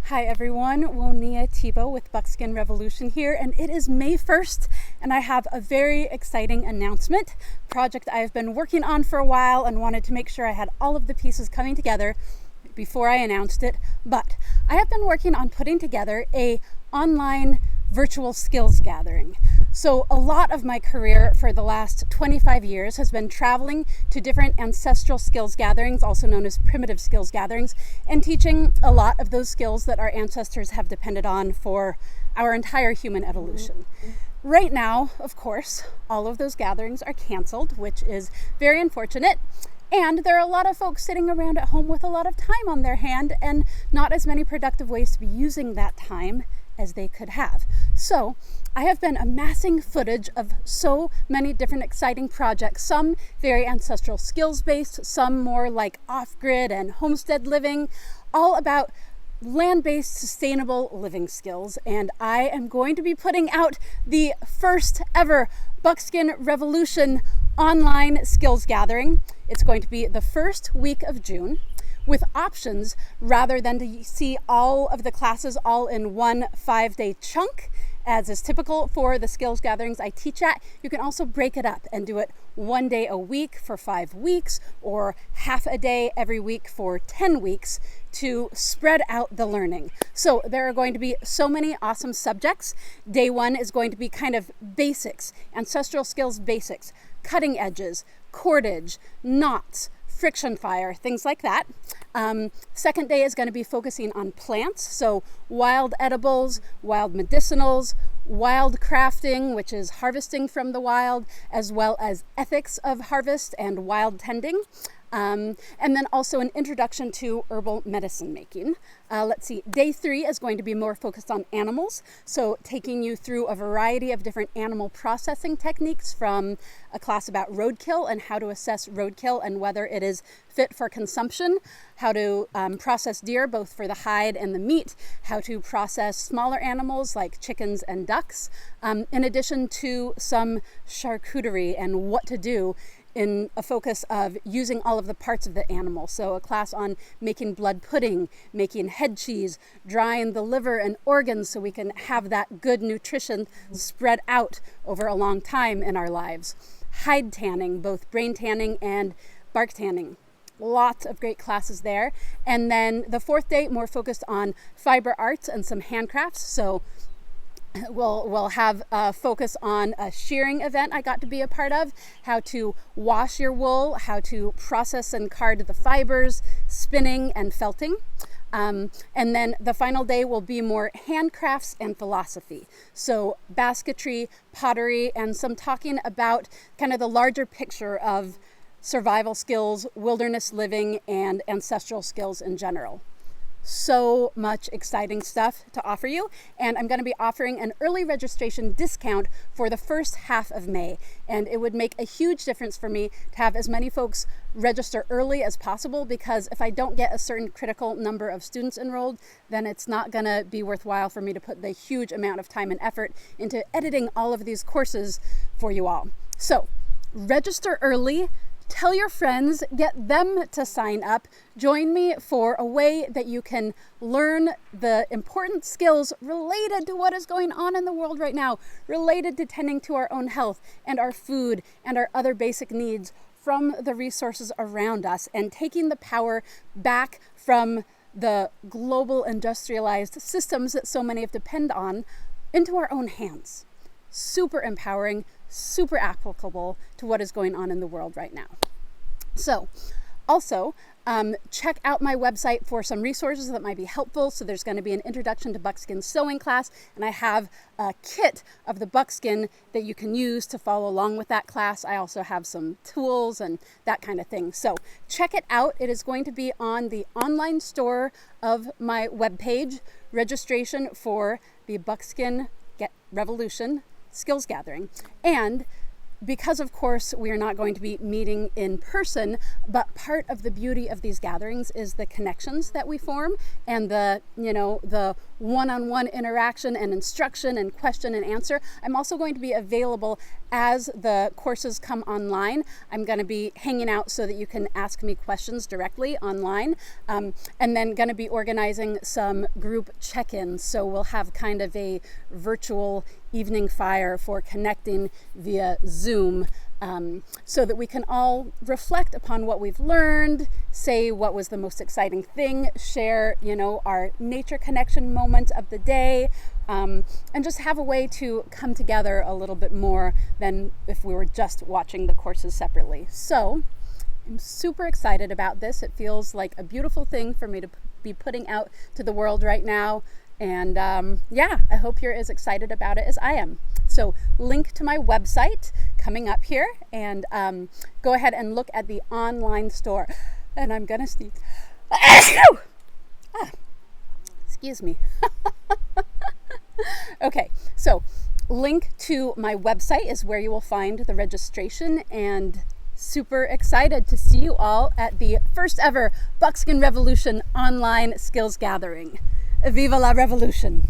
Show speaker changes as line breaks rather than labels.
Hi everyone, Wonia Tebow with Buckskin Revolution here, and it is May 1st, and I have a very exciting announcement. Project I've been working on for a while and wanted to make sure I had all of the pieces coming together before I announced it, but I have been working on putting together a online virtual skills gathering. So a lot of my career for the last 25 years has been traveling to different ancestral skills gatherings, also known as primitive skills gatherings, and teaching a lot of those skills that our ancestors have depended on for our entire human evolution. Right now, of course, all of those gatherings are canceled, which is very unfortunate. And there are a lot of folks sitting around at home with a lot of time on their hand and not as many productive ways to be using that time as they could have. So I have been amassing footage of so many different exciting projects, some very ancestral skills based, some more like off-grid and homestead living, all about land-based sustainable living skills. And I am going to be putting out the first ever Buckskin Revolution online skills gathering. It's going to be the first week of June, with options rather than to see all of the classes all in one 5-day chunk, as is typical for the skills gatherings I teach at. You can also break it up and do it 1 day a week for 5 weeks, or half a day every week for 10 weeks to spread out the learning. So there are going to be so many awesome subjects. Day 1 is going to be kind of basics, ancestral skills basics, cutting edges, cordage, knots, friction fire, things like that. Second day is going to be focusing on plants, so wild edibles, wild medicinals, wild crafting, which is harvesting from the wild, as well as ethics of harvest and wild tending. And then also an introduction to herbal medicine making. Let's see, day 3 is going to be more focused on animals. So taking you through a variety of different animal processing techniques, from a class about roadkill and how to assess roadkill and whether it is fit for consumption, how to process deer, both for the hide and the meat, how to process smaller animals like chickens and ducks, in addition to some charcuterie and what to do in a focus of using all of the parts of the animal. So a class on making blood pudding, making head cheese, drying the liver and organs so we can have that good nutrition spread out over a long time in our lives. Hide tanning, both brain tanning and bark tanning. Lots of great classes there. And then the 4th day, more focused on fiber arts and some handcrafts. So we'll have a focus on a shearing event I got to be a part of, how to wash your wool, how to process and card the fibers, spinning and felting. And then the final day will be more handcrafts and philosophy. So basketry, pottery, and some talking about kind of the larger picture of survival skills, wilderness living, and ancestral skills in general. So much exciting stuff to offer you, and I'm going to be offering an early registration discount for the first half of May, and it would make a huge difference for me to have as many folks register early as possible, because if I don't get a certain critical number of students enrolled, then it's not going to be worthwhile for me to put the huge amount of time and effort into editing all of these courses for you all. So register early. Tell your friends, get them to sign up. Join me for a way that you can learn the important skills related to what is going on in the world right now, related to tending to our own health and our food and our other basic needs from the resources around us, and taking the power back from the global industrialized systems that so many of depend on into our own hands. Super empowering, super applicable to what is going on in the world right now. So also, check out my website for some resources that might be helpful. So there's going to be an introduction to buckskin sewing class, and I have a kit of the buckskin that you can use to follow along with that class. I also have some tools and that kind of thing. So check it out. It is going to be on the online store of my webpage. Registration for the Buckskin Revolution Skills Gathering. And because, of course, we are not going to be meeting in person, but part of the beauty of these gatherings is the connections that we form, and the one-on-one interaction and instruction and question and answer. I'm also going to be available as the courses come online, I'm going to be hanging out so that you can ask me questions directly online, and then going to be organizing some group check-ins. So we'll have kind of a virtual evening fire for connecting via Zoom, so that we can all reflect upon what we've learned, say what was the most exciting thing, share, our nature connection moment of the day, and just have a way to come together a little bit more than if we were just watching the courses separately. So I'm super excited about this. It feels like a beautiful thing for me to be putting out to the world right now. And I hope you're as excited about it as I am. So link to my website coming up here, and go ahead and look at the online store. And I'm gonna sneeze. Excuse me. Okay, so link to my website is where you will find the registration, and super excited to see you all at the first ever Buckskin Revolution online skills gathering. Viva la revolution!